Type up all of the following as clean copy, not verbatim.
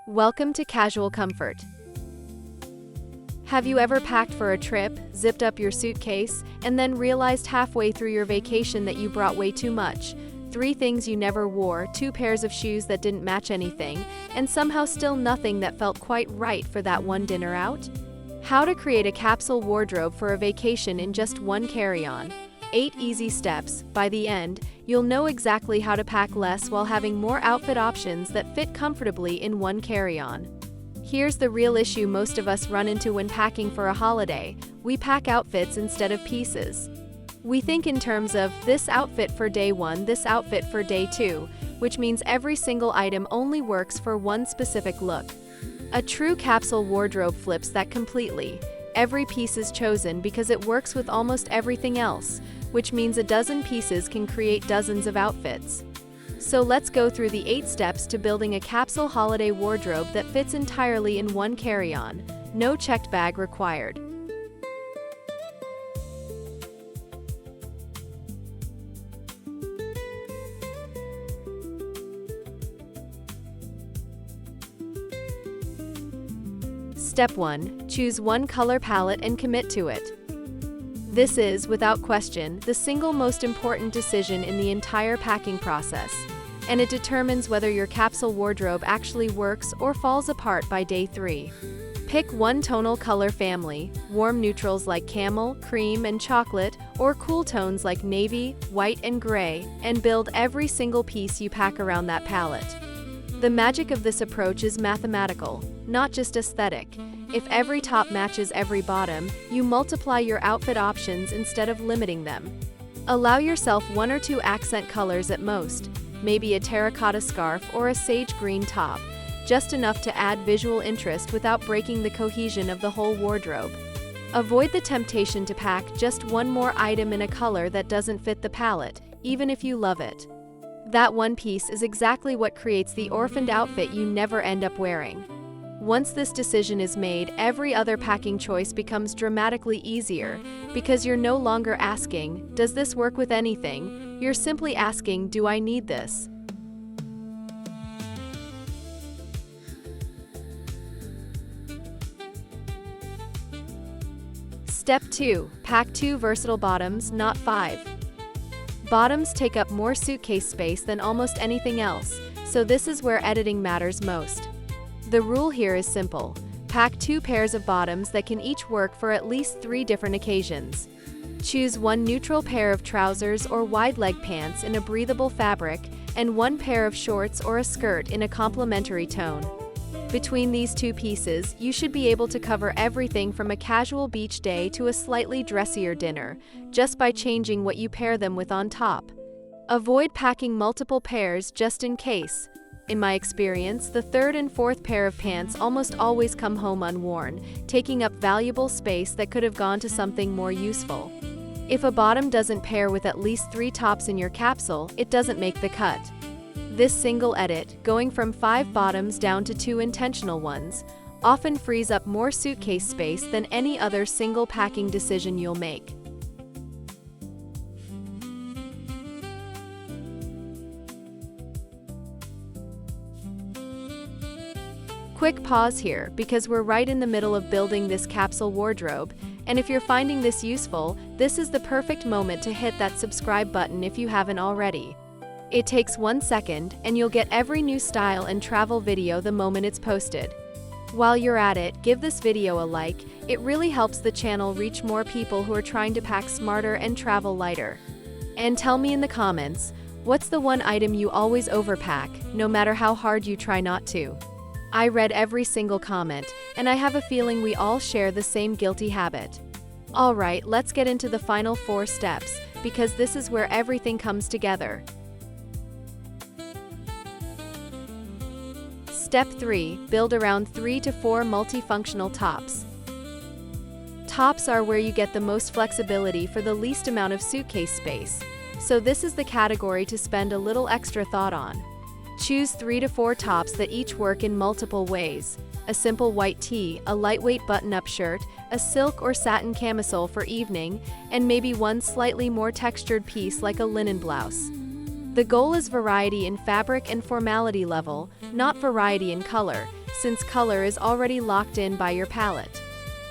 Welcome to Casual Comfort. Have you ever packed for a trip, zipped up your suitcase, and then realized halfway through your vacation that you brought way too much? 3 things you never wore, 2 pairs of shoes that didn't match anything, and somehow still nothing that felt quite right for that one dinner out? How to create a capsule wardrobe for a vacation in just one carry-on. 8 easy steps. By the end, you'll know exactly how to pack less while having more outfit options that fit comfortably in one carry-on. Here's the real issue most of us run into when packing for a holiday: we pack outfits instead of pieces. We think in terms of this outfit for day 1, this outfit for day 2, which means every single item only works for one specific look. A true capsule wardrobe flips that completely. Every piece is chosen because it works with almost everything else, which means a dozen pieces can create dozens of outfits. So let's go through the 8 steps to building a capsule holiday wardrobe that fits entirely in one carry-on. No checked bag required. Step 1. Choose one color palette and commit to it. This is, without question, the single most important decision in the entire packing process, and it determines whether your capsule wardrobe actually works or falls apart by day 3. Pick one tonal color family: warm neutrals like camel, cream, and chocolate, or cool tones like navy, white, and gray, and build every single piece you pack around that palette. The magic of this approach is mathematical, not just aesthetic. If every top matches every bottom, you multiply your outfit options instead of limiting them. Allow yourself 1 or 2 accent colors at most, maybe a terracotta scarf or a sage green top, just enough to add visual interest without breaking the cohesion of the whole wardrobe. Avoid the temptation to pack just one more item in a color that doesn't fit the palette, even if you love it. That one piece is exactly what creates the orphaned outfit you never end up wearing. Once this decision is made, every other packing choice becomes dramatically easier, because you're no longer asking, "Does this work with anything?" You're simply asking, "Do I need this?" Step 2. Pack 2 versatile bottoms, not 5. Bottoms take up more suitcase space than almost anything else, so this is where editing matters most. The rule here is simple: pack 2 pairs of bottoms that can each work for at least 3 different occasions. Choose one neutral pair of trousers or wide leg pants in a breathable fabric, and one pair of shorts or a skirt in a complementary tone. Between these 2 pieces, you should be able to cover everything from a casual beach day to a slightly dressier dinner, just by changing what you pair them with on top. Avoid packing multiple pairs just in case. In my experience, the 3rd and 4th pair of pants almost always come home unworn, taking up valuable space that could have gone to something more useful. If a bottom doesn't pair with at least 3 tops in your capsule, it doesn't make the cut. This single edit, going from 5 bottoms down to 2 intentional ones, often frees up more suitcase space than any other single packing decision you'll make. Quick pause here, because we're right in the middle of building this capsule wardrobe, and if you're finding this useful, this is the perfect moment to hit that subscribe button if you haven't already. It takes 1 second, and you'll get every new style and travel video the moment it's posted. While you're at it, give this video a like. It really helps the channel reach more people who are trying to pack smarter and travel lighter. And tell me in the comments, what's the one item you always overpack, no matter how hard you try not to? I read every single comment, and I have a feeling we all share the same guilty habit. Alright, let's get into the final 4 steps, because this is where everything comes together. Step 3. Build around 3 to 4 multifunctional tops. Tops are where you get the most flexibility for the least amount of suitcase space, so this is the category to spend a little extra thought on. Choose 3 to 4 tops that each work in multiple ways: a simple white tee, a lightweight button-up shirt, a silk or satin camisole for evening, and maybe one slightly more textured piece like a linen blouse. The goal is variety in fabric and formality level, not variety in color, since color is already locked in by your palette.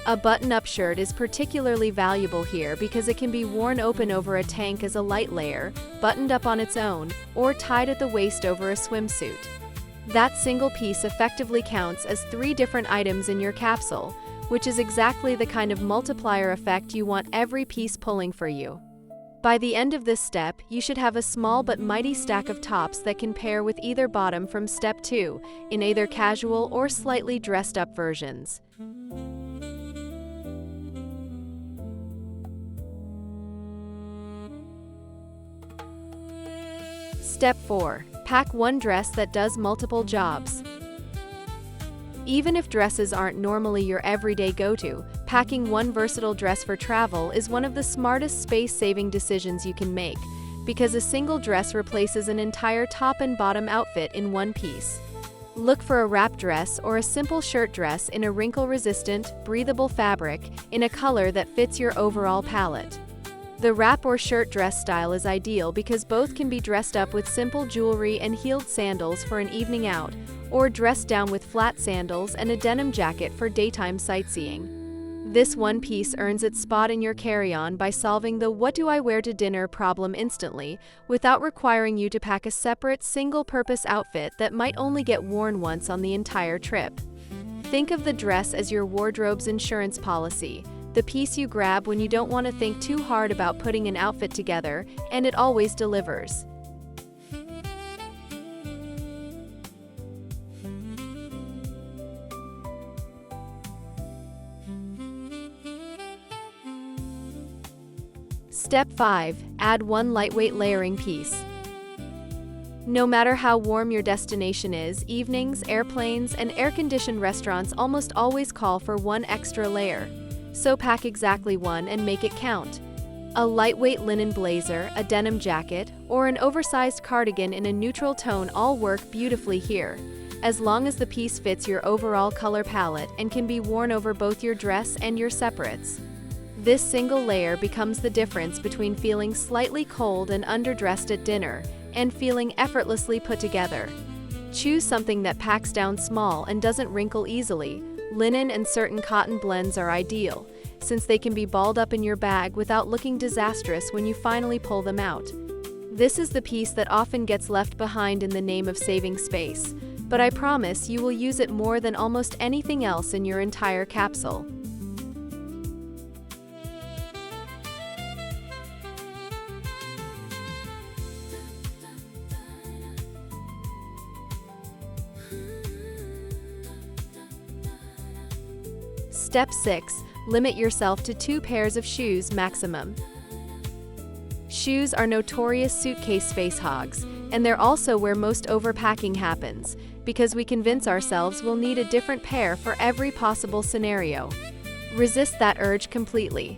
A button-up shirt is particularly valuable here because it can be worn open over a tank as a light layer, buttoned up on its own, or tied at the waist over a swimsuit. That single piece effectively counts as 3 different items in your capsule, which is exactly the kind of multiplier effect you want every piece pulling for you. By the end of this step, you should have a small but mighty stack of tops that can pair with either bottom from step 2, in either casual or slightly dressed-up versions. Step 4. Pack one dress that does multiple jobs. Even if dresses aren't normally your everyday go-to, packing one versatile dress for travel is one of the smartest space-saving decisions you can make, because a single dress replaces an entire top and bottom outfit in one piece. Look for a wrap dress or a simple shirt dress in a wrinkle-resistant, breathable fabric in a color that fits your overall palette. The wrap or shirt dress style is ideal because both can be dressed up with simple jewelry and heeled sandals for an evening out, or dressed down with flat sandals and a denim jacket for daytime sightseeing. This one piece earns its spot in your carry-on by solving the "what do I wear to dinner" problem instantly, without requiring you to pack a separate, single-purpose outfit that might only get worn once on the entire trip. Think of the dress as your wardrobe's insurance policy, the piece you grab when you don't want to think too hard about putting an outfit together, and it always delivers. Step 5. Add one lightweight layering piece. No matter how warm your destination is, evenings, airplanes, and air-conditioned restaurants almost always call for one extra layer. So pack exactly one and make it count. A lightweight linen blazer, a denim jacket, or an oversized cardigan in a neutral tone all work beautifully here, as long as the piece fits your overall color palette and can be worn over both your dress and your separates. This single layer becomes the difference between feeling slightly cold and underdressed at dinner and feeling effortlessly put together. Choose something that packs down small and doesn't wrinkle easily. Linen and certain cotton blends are ideal, since they can be balled up in your bag without looking disastrous when you finally pull them out. This is the piece that often gets left behind in the name of saving space, but I promise you will use it more than almost anything else in your entire capsule. Step 6. Limit yourself to 2 pairs of shoes maximum. Shoes are notorious suitcase space hogs, and they're also where most overpacking happens, because we convince ourselves we'll need a different pair for every possible scenario. Resist that urge completely.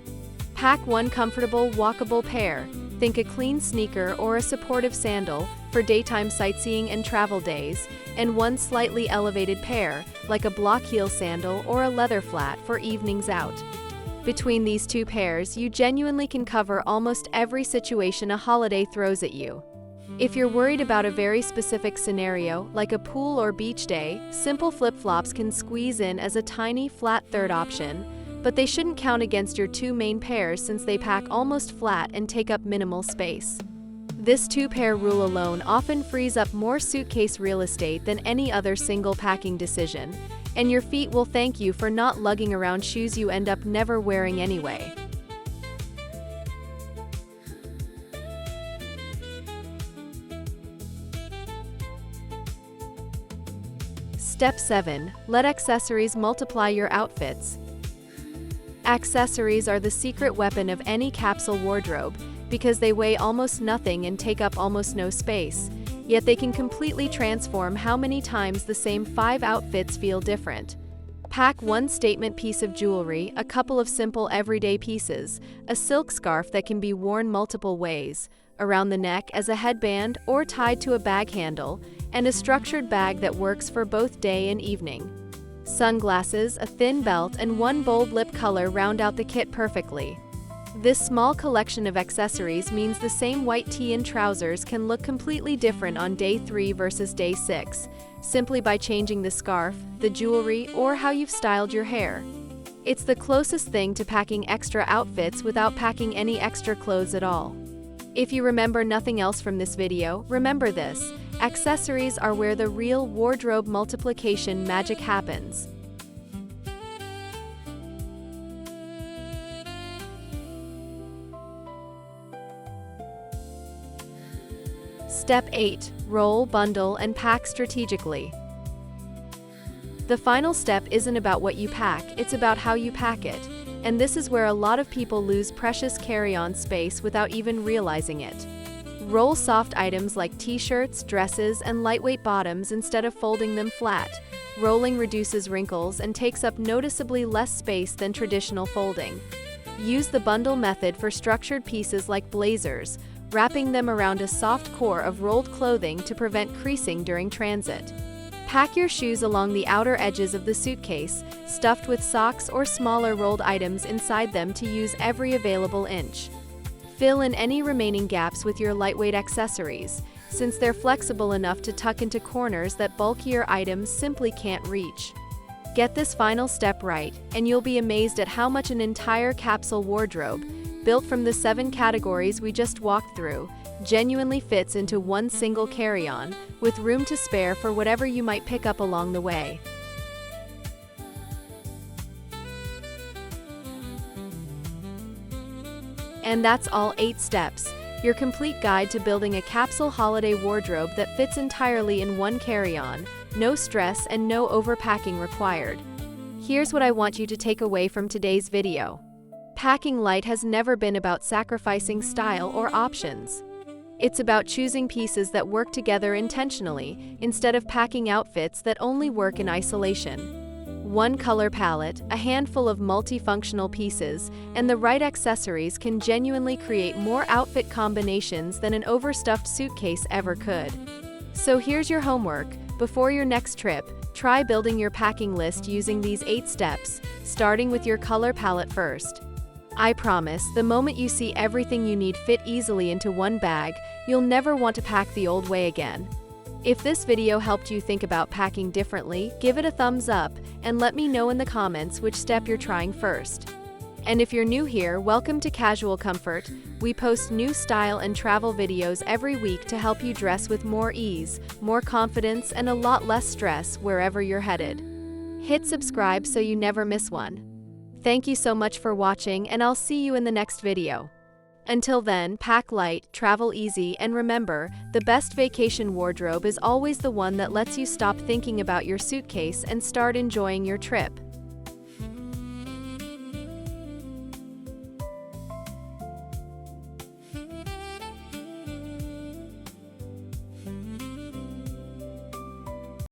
Pack one comfortable, walkable pair. Think a clean sneaker or a supportive sandal for daytime sightseeing and travel days, and one slightly elevated pair, like a block heel sandal or a leather flat for evenings out. Between these 2 pairs, you genuinely can cover almost every situation a holiday throws at you. If you're worried about a very specific scenario, like a pool or beach day, simple flip-flops can squeeze in as a tiny, flat third option, but they shouldn't count against your 2 main pairs since they pack almost flat and take up minimal space. This 2-pair rule alone often frees up more suitcase real estate than any other single packing decision, and your feet will thank you for not lugging around shoes you end up never wearing anyway. Step 7. Let accessories multiply your outfits. Accessories are the secret weapon of any capsule wardrobe because they weigh almost nothing and take up almost no space, yet they can completely transform how many times the same 5 outfits feel different. Pack one statement piece of jewelry, a couple of simple everyday pieces, a silk scarf that can be worn multiple ways, around the neck as a headband or tied to a bag handle, and a structured bag that works for both day and evening. Sunglasses, a thin belt, and one bold lip color round out the kit perfectly. This small collection of accessories means the same white tee and trousers can look completely different on day 3 versus day 6, simply by changing the scarf, the jewelry, or how you've styled your hair. It's the closest thing to packing extra outfits without packing any extra clothes at all. If you remember nothing else from this video, remember this: accessories are where the real wardrobe multiplication magic happens. Step 8. Roll, bundle, and pack strategically. The final step isn't about what you pack, it's about how you pack it. And this is where a lot of people lose precious carry-on space without even realizing it. Roll soft items like t-shirts, dresses, and lightweight bottoms instead of folding them flat. Rolling reduces wrinkles and takes up noticeably less space than traditional folding. Use the bundle method for structured pieces like blazers, wrapping them around a soft core of rolled clothing to prevent creasing during transit. Pack your shoes along the outer edges of the suitcase, stuffed with socks or smaller rolled items inside them to use every available inch. Fill in any remaining gaps with your lightweight accessories, since they're flexible enough to tuck into corners that bulkier items simply can't reach. Get this final step right, and you'll be amazed at how much an entire capsule wardrobe, built from the 7 categories we just walked through, genuinely fits into one single carry-on, with room to spare for whatever you might pick up along the way. And that's all 8 steps, your complete guide to building a capsule holiday wardrobe that fits entirely in one carry-on, no stress and no overpacking required. Here's what I want you to take away from today's video. Packing light has never been about sacrificing style or options. It's about choosing pieces that work together intentionally, instead of packing outfits that only work in isolation. One color palette, a handful of multifunctional pieces, and the right accessories can genuinely create more outfit combinations than an overstuffed suitcase ever could. So here's your homework. Before your next trip, try building your packing list using these 8 steps, starting with your color palette first. I promise, the moment you see everything you need fit easily into one bag, you'll never want to pack the old way again. If this video helped you think about packing differently, give it a thumbs up, and let me know in the comments which step you're trying first. And if you're new here, welcome to Casual Comfort. We post new style and travel videos every week to help you dress with more ease, more confidence, and a lot less stress wherever you're headed. Hit subscribe so you never miss one. Thank you so much for watching, and I'll see you in the next video. Until then, pack light, travel easy, and remember, the best vacation wardrobe is always the one that lets you stop thinking about your suitcase and start enjoying your trip.